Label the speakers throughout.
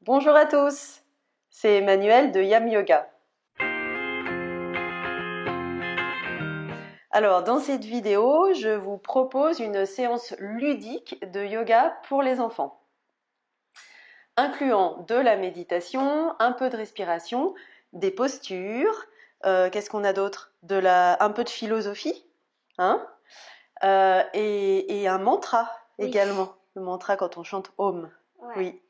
Speaker 1: Bonjour à tous, c'est Emmanuelle de Yam Yoga. Alors, dans cette vidéo, je vous propose une séance ludique de yoga pour les enfants, incluant de la méditation, un peu de respiration, des postures, qu'est-ce qu'on a d'autre? Un peu de philosophie, hein? Et un mantra également, le mantra quand on chante Om.
Speaker 2: Ouais.
Speaker 1: Oui.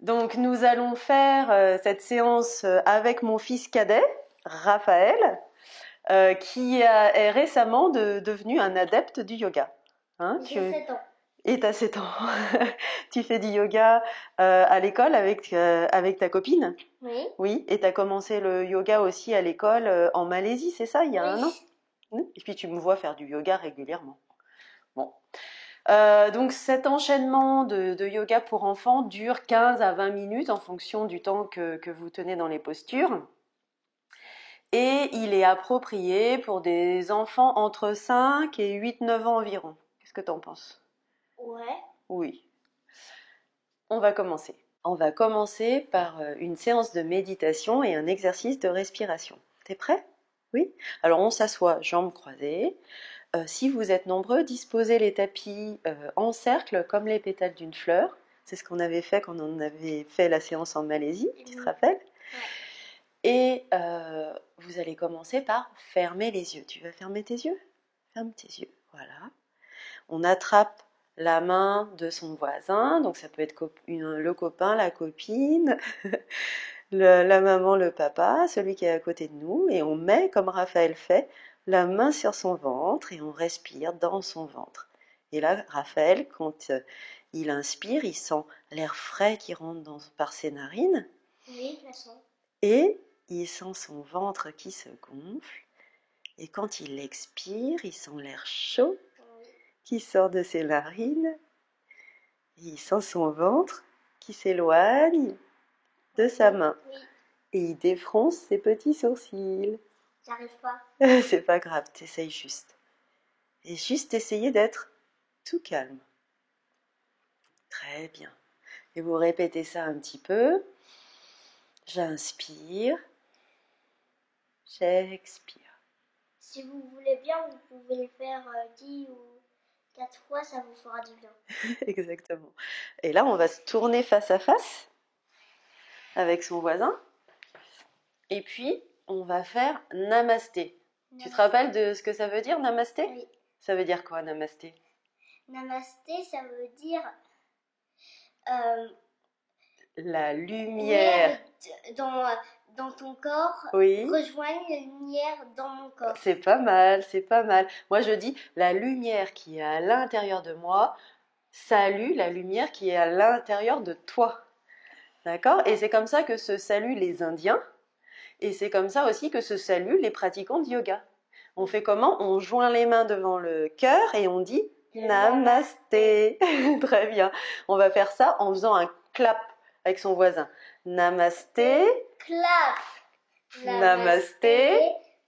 Speaker 1: Donc nous allons faire cette séance avec mon fils cadet, Raphaël, qui est récemment devenu un adepte du yoga. Hein,
Speaker 2: J'ai 7 ans.
Speaker 1: Et tu as 7 ans. Tu fais du yoga à l'école avec ta copine?
Speaker 2: Oui.
Speaker 1: Oui, et tu as commencé le yoga aussi à l'école en Malaisie, c'est ça, il y a un an? Et puis tu me vois faire du yoga régulièrement. Bon. Donc cet enchaînement de yoga pour enfants dure 15 à 20 minutes en fonction du temps que vous tenez dans les postures. Et il est approprié pour des enfants entre 5 et 8-9 ans environ. Qu'est-ce que tu en penses?
Speaker 2: Ouais.
Speaker 1: Oui. On va commencer. On va commencer par une séance de méditation et un exercice de respiration. T'es prêt? Oui? Alors on s'assoit, jambes croisées. Si vous êtes nombreux, disposez les tapis en cercle comme les pétales d'une fleur. C'est ce qu'on avait fait quand on avait fait la séance en Malaisie, tu te rappelles?
Speaker 2: Ouais.
Speaker 1: Et vous allez commencer par fermer les yeux. Tu vas fermer tes yeux? Ferme tes yeux, voilà. On attrape la main de son voisin, donc ça peut être le copain, la copine, la maman, le papa, celui qui est à côté de nous, et on met, comme Raphaël fait, la main sur son ventre et on respire dans son ventre. Et là, Raphaël, quand il inspire, il sent l'air frais qui rentre par ses narines.
Speaker 2: Oui, je la sens.
Speaker 1: Et il sent son ventre qui se gonfle. Et quand il expire, il sent l'air chaud qui sort de ses narines. Et il sent son ventre qui s'éloigne de sa main.
Speaker 2: Oui.
Speaker 1: Et il défronce ses petits sourcils.
Speaker 2: J'arrive pas.
Speaker 1: C'est pas grave, t'essayes juste. Et juste essayer d'être tout calme. Très bien. Et vous répétez ça un petit peu. J'inspire. J'expire.
Speaker 2: Si vous voulez bien, vous pouvez le faire 10 ou 4 fois, ça vous fera du bien.
Speaker 1: Exactement. Et là, on va se tourner face à face avec son voisin. Et puis, on va faire namasté. Tu te rappelles de ce que ça veut dire, namasté?
Speaker 2: Oui.
Speaker 1: Ça veut dire quoi, namasté?
Speaker 2: Namasté, ça veut dire
Speaker 1: la lumière
Speaker 2: dans ton corps,
Speaker 1: oui.
Speaker 2: rejoigne la lumière dans mon corps.
Speaker 1: C'est pas mal, c'est pas mal. Moi, je dis la lumière qui est à l'intérieur de moi salue la lumière qui est à l'intérieur de toi. D'accord? Et c'est comme ça que se saluent les Indiens. Et c'est comme ça aussi que se saluent les pratiquants de yoga. On fait comment? On joint les mains devant le cœur et on dit namasté. Très bien. On va faire ça en faisant un clap avec son voisin. Namasté.
Speaker 2: Clap.
Speaker 1: Namasté.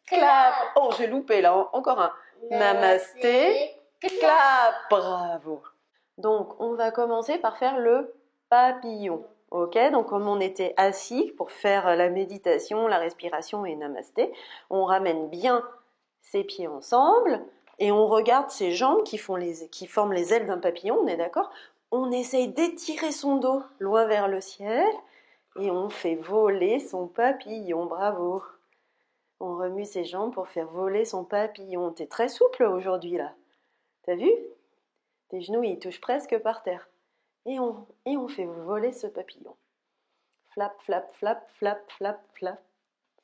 Speaker 1: Clap. Oh, j'ai loupé là. Encore un. Namasté. Clap. Bravo. Donc, on va commencer par faire le papillon. Ok, donc comme on était assis pour faire la méditation, la respiration et namasté, on ramène bien ses pieds ensemble et on regarde ses jambes qui forment les ailes d'un papillon, on est d'accord? On essaye d'étirer son dos loin vers le ciel et on fait voler son papillon, bravo! On remue ses jambes pour faire voler son papillon. T'es très souple aujourd'hui là, t'as vu? Tes genoux ils touchent presque par terre. Et on fait voler ce papillon. Flap, flap, flap, flap, flap, flap,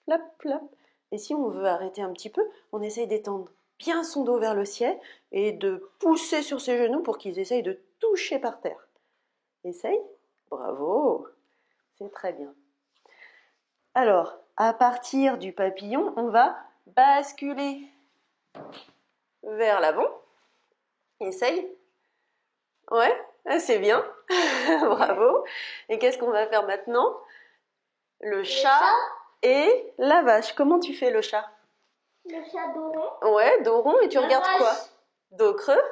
Speaker 1: flap, flap. Et si on veut arrêter un petit peu, on essaye d'étendre bien son dos vers le ciel et de pousser sur ses genoux pour qu'ils essayent de toucher par terre. Essaye. Bravo. C'est très bien. Alors, à partir du papillon, on va basculer vers l'avant. Essaye. Ouais, c'est bien. Bravo. Et qu'est-ce qu'on va faire maintenant? Le chat et la vache. Comment tu fais le chat?
Speaker 2: Le chat dos rond.
Speaker 1: Ouais, dos rond. Et tu regardes quoi? Dos creux.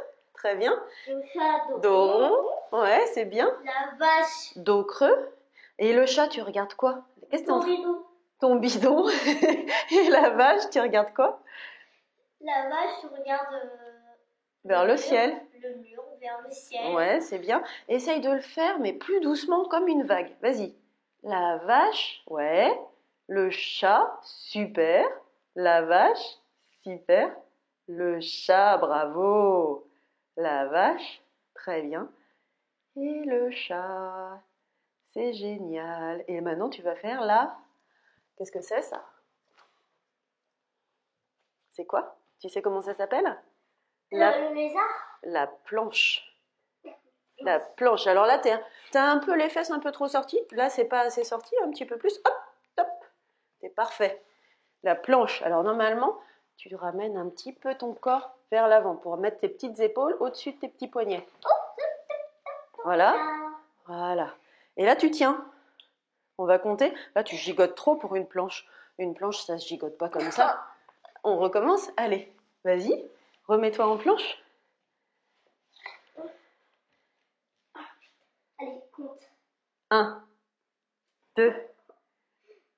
Speaker 1: Très bien.
Speaker 2: Le chat,
Speaker 1: Dos rond. Ouais, c'est bien.
Speaker 2: La vache,
Speaker 1: Dos creux. Et le chat, tu regardes quoi? Qu'est-ce que t'es en
Speaker 2: ton
Speaker 1: train-
Speaker 2: bidon.
Speaker 1: Ton bidon. Et la vache, tu regardes quoi?
Speaker 2: La vache, tu regardes
Speaker 1: Vers le ciel.
Speaker 2: Le mur, vers le ciel.
Speaker 1: Ouais, c'est bien. Essaye de le faire, mais plus doucement, comme une vague. Vas-y. La vache, ouais. Le chat, super. La vache, super. Le chat, bravo. La vache, très bien. Et le chat, c'est génial. Et maintenant, tu vas faire la... Qu'est-ce que c'est ça? C'est quoi? Tu sais comment ça s'appelle?
Speaker 2: Le lézard.
Speaker 1: La planche. La planche. Alors là, t'as un peu les fesses un peu trop sorties. Là, c'est pas assez sorti. Un petit peu plus. Hop, hop. C'est parfait. La planche. Alors normalement, tu ramènes un petit peu ton corps vers l'avant pour mettre tes petites épaules au-dessus de tes petits poignets. Voilà. Voilà. Et là, tu tiens. On va compter. Là, tu gigotes trop pour une planche. Une planche, ça se gigote pas comme ça. On recommence. Allez, vas-y. Remets-toi en planche.
Speaker 2: Allez, compte.
Speaker 1: 1, 2,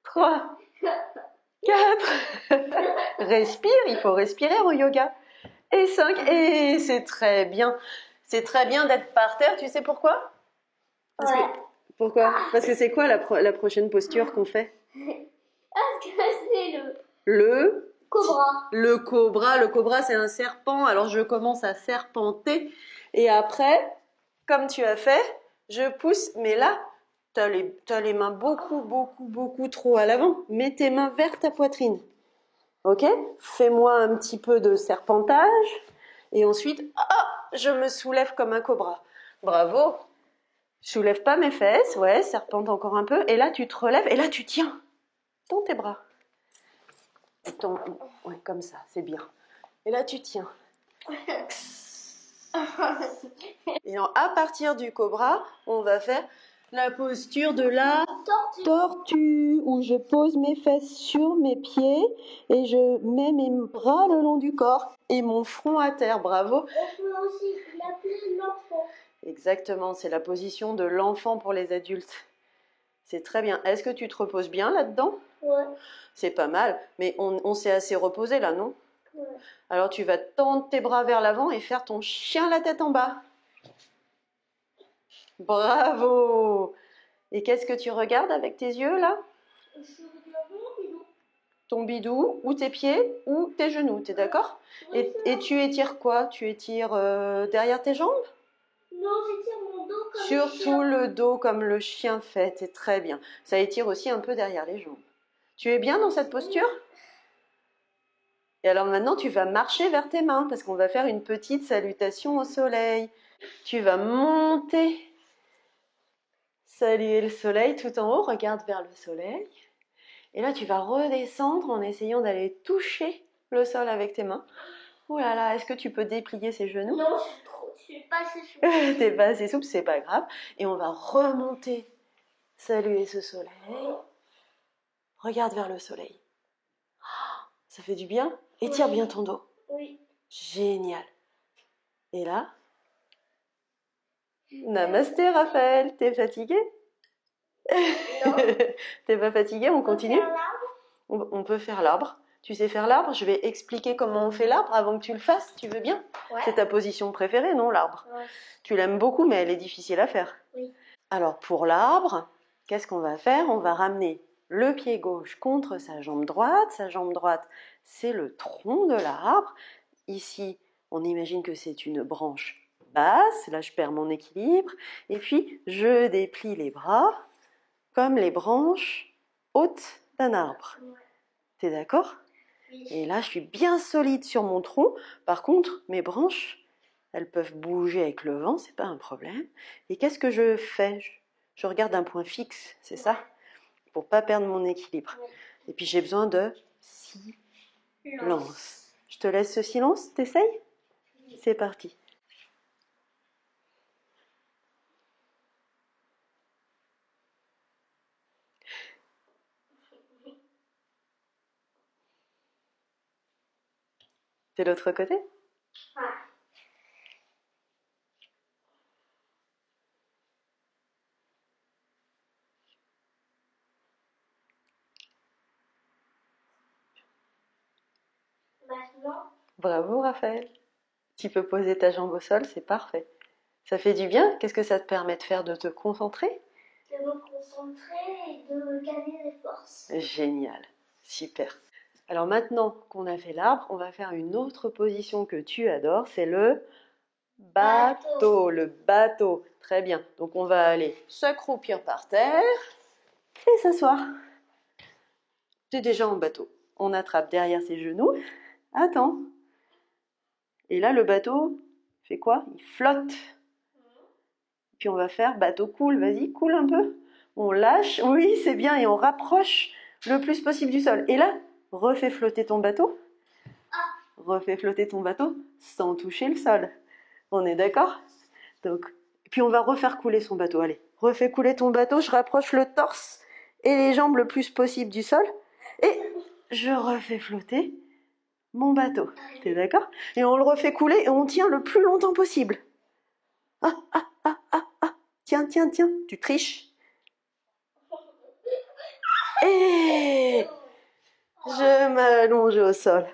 Speaker 1: 3, 4. Respire, il faut respirer au yoga. Et 5. Et c'est très bien. C'est très bien d'être par terre. Tu sais pourquoi? Pourquoi? Parce que c'est quoi la prochaine posture qu'on fait?
Speaker 2: Parce que c'est
Speaker 1: Le
Speaker 2: cobra.
Speaker 1: Le cobra. Le cobra, c'est un serpent. Alors, je commence à serpenter. Et après, comme tu as fait, je pousse. Mais là, t'as les mains beaucoup trop à l'avant. Mets tes mains vers ta poitrine. Ok? Fais-moi un petit peu de serpentage. Et ensuite, je me soulève comme un cobra. Bravo! Je soulève pas mes fesses. Ouais, serpente encore un peu. Et là, tu te relèves. Et là, tu tiens dans tes bras. Ouais, comme ça, c'est bien. Et là, tu tiens. Et à partir du cobra, on va faire la posture de la tortue, où je pose mes fesses sur mes pieds et je mets mes bras le long du corps et mon front à terre. Bravo.
Speaker 2: On peut aussi l'appeler l'enfant.
Speaker 1: Exactement, c'est la position de l'enfant pour les adultes. C'est très bien. Est-ce que tu te reposes bien là-dedans?
Speaker 2: Ouais.
Speaker 1: C'est pas mal, mais on s'est assez reposé là, non?
Speaker 2: Ouais.
Speaker 1: Alors tu vas tendre tes bras vers l'avant et faire ton chien la tête en bas. Bravo! Et qu'est-ce que tu regardes avec tes yeux là?
Speaker 2: Je regarde mon bidon.
Speaker 1: Ton bidou, ou tes pieds, ou tes genoux, t'es d'accord? Et tu étires quoi? Tu étires derrière tes jambes?
Speaker 2: Non, j'étire mon dos comme
Speaker 1: Surtout le dos comme le chien fait, c'est très bien. Ça étire aussi un peu derrière les jambes. Tu es bien dans cette posture? Et alors maintenant, tu vas marcher vers tes mains parce qu'on va faire une petite salutation au soleil. Tu vas monter, saluer le soleil tout en haut, regarde vers le soleil. Et là, tu vas redescendre en essayant d'aller toucher le sol avec tes mains. Oh là là, est-ce que tu peux déplier ses genoux?
Speaker 2: Non, je suis pas assez souple.
Speaker 1: T'es pas assez souple, c'est pas grave. Et on va remonter, saluer ce soleil. Regarde vers le soleil. Ça fait du bien? Étire bien ton dos.
Speaker 2: Oui.
Speaker 1: Génial. Et là, namasté Raphaël, t'es fatigué?
Speaker 2: Non.
Speaker 1: T'es pas fatigué? On continue?
Speaker 2: Faire l'arbre.
Speaker 1: On peut faire l'arbre. Tu sais faire l'arbre? Je vais expliquer comment on fait l'arbre avant que tu le fasses. Tu veux bien?
Speaker 2: Ouais.
Speaker 1: C'est ta position préférée, non, l'arbre?
Speaker 2: Ouais.
Speaker 1: Tu l'aimes beaucoup, mais elle est difficile à faire.
Speaker 2: Oui.
Speaker 1: Alors, pour l'arbre, qu'est-ce qu'on va faire? On va ramener le pied gauche contre sa jambe droite. Sa jambe droite, c'est le tronc de l'arbre. Ici, on imagine que c'est une branche basse. Là, je perds mon équilibre. Et puis, je déplie les bras comme les branches hautes d'un arbre.
Speaker 2: Ouais.
Speaker 1: T'es d'accord?
Speaker 2: Oui.
Speaker 1: Et là, je suis bien solide sur mon tronc. Par contre, mes branches, elles peuvent bouger avec le vent, c'est pas un problème. Et qu'est-ce que je fais? Je regarde un point fixe, c'est ça? Pour pas perdre mon équilibre.
Speaker 2: Oui.
Speaker 1: Et puis j'ai besoin de silence. Je te laisse ce silence, t'essayes?
Speaker 2: Oui.
Speaker 1: C'est parti. De l'autre côté?
Speaker 2: Ah. maintenant,
Speaker 1: Bravo, Raphaël. Tu peux poser ta jambe au sol, c'est parfait. Ça fait du bien? Qu'est-ce que ça te permet de faire? De te concentrer?
Speaker 2: de me concentrer et de gagner des forces.
Speaker 1: Génial, super. Alors maintenant qu'on a fait l'arbre, on va faire une autre position que tu adores, c'est le bateau. Le bateau, très bien. Donc on va aller s'accroupir par terre et s'asseoir. Tu es déjà en bateau. On attrape derrière ses genoux. Attends. Et là, le bateau fait quoi? Il flotte. Puis on va faire bateau coule. Vas-y, coule un peu. On lâche. Oui, c'est bien. Et on rapproche le plus possible du sol. Et là, refais flotter ton bateau. Refais flotter ton bateau sans toucher le sol. On est d'accord? Donc, puis on va refaire couler son bateau. Allez, refais couler ton bateau. Je rapproche le torse et les jambes le plus possible du sol. Et je refais flotter mon bateau. T'es d'accord? Et on le refait couler et on tient le plus longtemps possible. Ah, ah, ah, ah, ah. Tiens, tiens, tiens. Tu triches. Et je m'allonge au sol.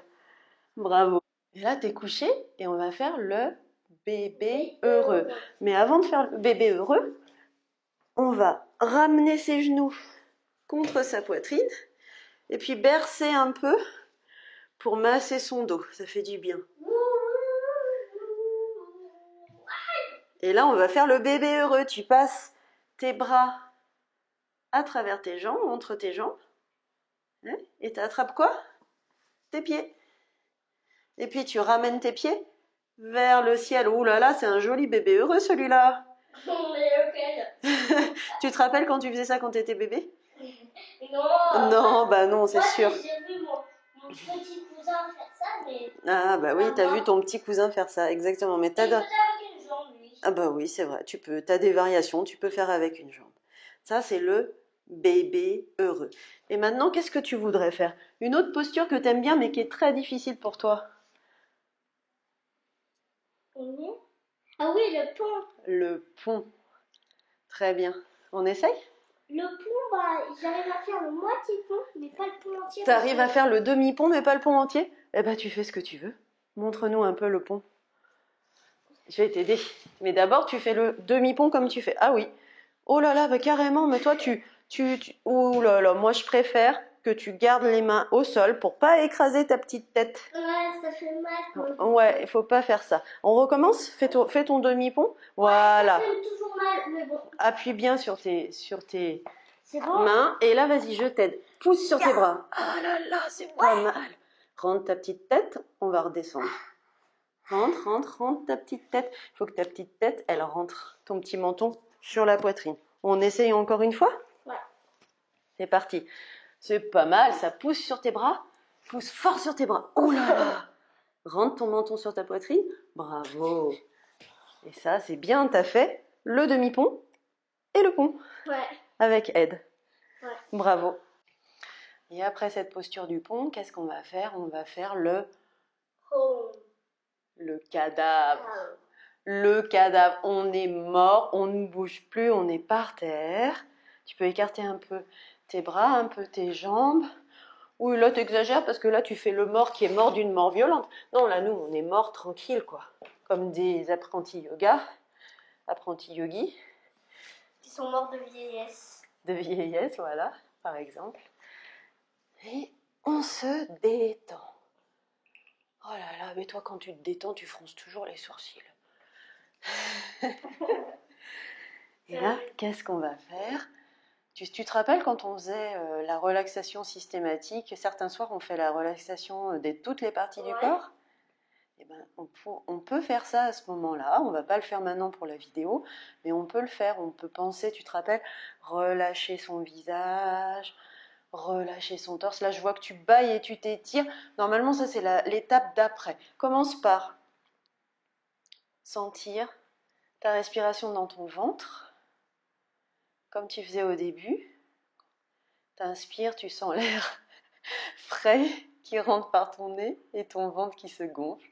Speaker 1: Bravo. Et là, t'es couché et on va faire le bébé heureux. Mais avant de faire le bébé heureux, on va ramener ses genoux contre sa poitrine et puis bercer un peu pour masser son dos. Ça fait du bien. Et là, on va faire le bébé heureux. Tu passes tes bras à travers tes jambes, entre tes jambes. Et tu attrapes quoi? Tes pieds. Et puis tu ramènes tes pieds vers le ciel. Ouh là là, c'est un joli bébé heureux celui-là. Tu te rappelles quand tu faisais ça quand tu étais bébé?
Speaker 2: Non.
Speaker 1: Non, bah non, c'est sûr.
Speaker 2: J'ai vu mon petit cousin faire ça, mais...
Speaker 1: Ah bah oui, t'as vu ton petit cousin faire ça, exactement. Mais
Speaker 2: il faisait avec une jambe, lui.
Speaker 1: Ah bah oui, c'est vrai, t'as des variations, tu peux faire avec une jambe. Ça, c'est le bébé heureux. Et maintenant, qu'est-ce que tu voudrais faire? Une autre posture que t'aimes bien, mais qui est très difficile pour toi.
Speaker 2: Ah oui, le pont.
Speaker 1: Le pont. Très bien. On essaye?
Speaker 2: Le pont, bah, j'arrive à faire le moitié pont, mais pas le pont entier.
Speaker 1: T'arrives à faire le demi-pont, mais pas le pont entier? Eh ben, tu fais ce que tu veux. Montre-nous un peu le pont. Je vais t'aider. Mais d'abord, tu fais le demi-pont comme tu fais. Ah oui. Oh là là, bah carrément, mais toi, oh là là, moi, je préfère que tu gardes les mains au sol pour pas écraser ta petite tête.
Speaker 2: Ouais, ça fait mal.
Speaker 1: Ouais, il faut pas faire ça. On recommence? Fais ton demi-pont. Voilà.
Speaker 2: Ça fait toujours mal, mais bon.
Speaker 1: Appuie bien sur tes
Speaker 2: bon.
Speaker 1: mains. Et là, vas-y, je t'aide. Pousse sur tes bras. Ah là là, c'est pas mal. Rentre ta petite tête, on va redescendre. Rentre ta petite tête. Il faut que ta petite tête, elle rentre ton petit menton sur la poitrine. On essaye encore une fois?
Speaker 2: Ouais.
Speaker 1: C'est parti. C'est pas mal, ça pousse sur tes bras. Pousse fort sur tes bras. Oh là là! Rentre ton menton sur ta poitrine. Bravo. Et ça, c'est bien, t'as fait le demi-pont et le pont.
Speaker 2: Ouais.
Speaker 1: Avec aide.
Speaker 2: Ouais.
Speaker 1: Bravo. Et après cette posture du pont, qu'est-ce qu'on va faire? On va faire le cadavre. Le cadavre. On est mort, on ne bouge plus, on est par terre. Tu peux écarter un peu tes bras, un peu tes jambes. Oui, là, t'exagères parce que là, tu fais le mort qui est mort d'une mort violente. Non, là, nous, on est mort tranquille, quoi. Comme des apprentis yoga, apprentis yogis.
Speaker 2: Qui sont morts de vieillesse.
Speaker 1: De vieillesse, voilà, par exemple. Et on se détend. Oh là là, mais toi, quand tu te détends, tu fronces toujours les sourcils. Et là, qu'est-ce qu'on va faire? Tu te rappelles quand on faisait la relaxation systématique, certains soirs on fait la relaxation de toutes les parties du corps? Eh ben, on peut faire ça à ce moment-là, on ne va pas le faire maintenant pour la vidéo, mais on peut le faire, on peut penser, tu te rappelles, relâcher son visage, relâcher son torse. Là je vois que tu bailles et tu t'étires, normalement ça c'est l'étape d'après. Commence par sentir ta respiration dans ton ventre, comme tu faisais au début. T'inspires, tu sens l'air frais qui rentre par ton nez et ton ventre qui se gonfle.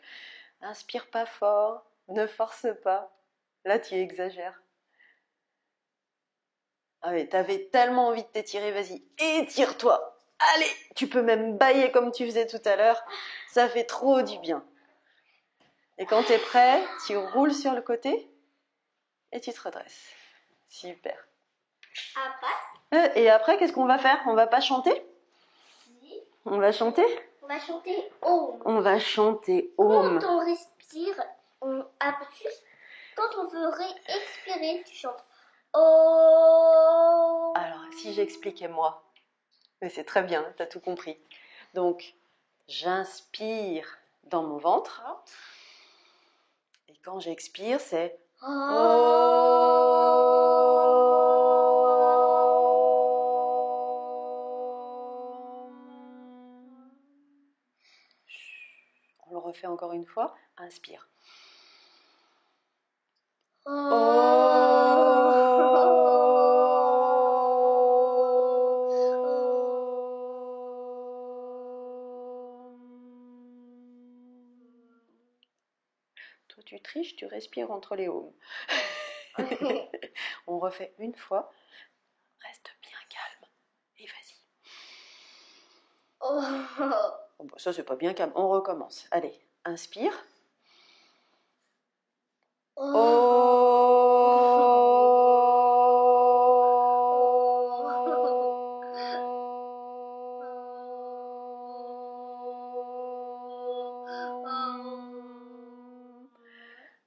Speaker 1: Inspire pas fort, ne force pas. Là, tu exagères. Ah mais t'avais tellement envie de t'étirer, vas-y, étire-toi. Allez, tu peux même bâiller comme tu faisais tout à l'heure. Ça fait trop du bien. Et quand tu es prêt, tu roules sur le côté et tu te redresses. Super. Et après, qu'est-ce qu'on va faire? On va pas chanter?
Speaker 2: Si.
Speaker 1: On va chanter?
Speaker 2: On va chanter Om.
Speaker 1: On va chanter Om.
Speaker 2: Quand on respire, juste quand on veut expirer, tu chantes Om.
Speaker 1: Alors, si j'expliquais moi. Mais c'est très bien, tu as tout compris. Donc, j'inspire dans mon ventre. Et quand j'expire, c'est On le refait encore une fois. Inspire. Toi, tu triches, tu respires entre les ohms. On refait une fois. Reste bien calme. Et vas-y. Oh, bah, ça, c'est pas bien calme. On recommence. Allez, inspire.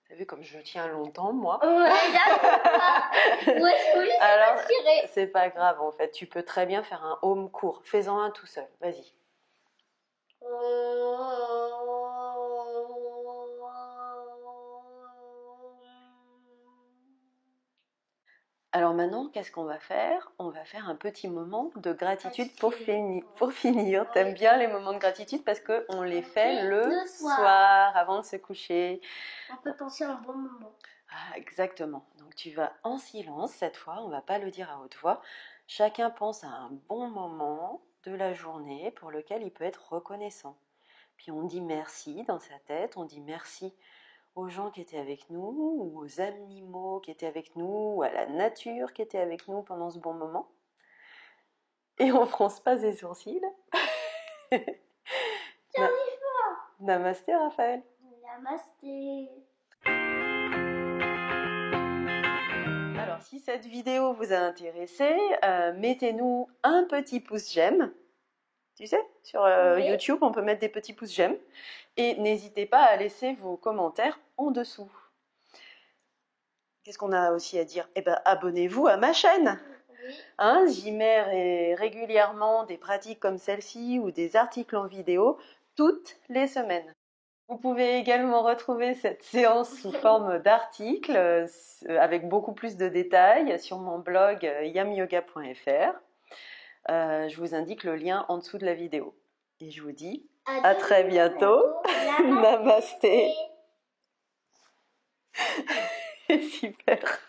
Speaker 1: T'as vu comme je tiens longtemps, moi? Alors, c'est pas grave en fait. Tu peux très bien faire un home court. Fais-en un tout seul. Vas-y. Alors maintenant, qu'est-ce qu'on va faire? On va faire un petit moment de gratitude pour finir. T'aimes bien les moments de gratitude parce qu'on les fait le soir avant de se coucher.
Speaker 2: On peut penser à un bon moment.
Speaker 1: Ah, exactement. Donc tu vas en silence cette fois, on ne va pas le dire à haute voix. Chacun pense à un bon moment de la journée pour lequel il peut être reconnaissant. Puis on dit merci dans sa tête, on dit merci aux gens qui étaient avec nous, ou aux animaux qui étaient avec nous, ou à la nature qui était avec nous pendant ce bon moment. Et on ne fronce pas ses sourcils. Namasté Raphaël.
Speaker 2: Namasté.
Speaker 1: Alors si cette vidéo vous a intéressé, mettez-nous un petit pouce j'aime. Tu sais, sur YouTube, on peut mettre des petits pouces j'aime. Et n'hésitez pas à laisser vos commentaires en dessous. Qu'est-ce qu'on a aussi à dire? Eh bien, abonnez-vous à ma chaîne. Hein, j'y mets régulièrement des pratiques comme celle-ci ou des articles en vidéo toutes les semaines. Vous pouvez également retrouver cette séance sous forme d'articles avec beaucoup plus de détails sur mon blog yamyoga.fr. Je vous indique le lien en dessous de la vidéo. Et je vous dis à très bientôt. Namasté. Super.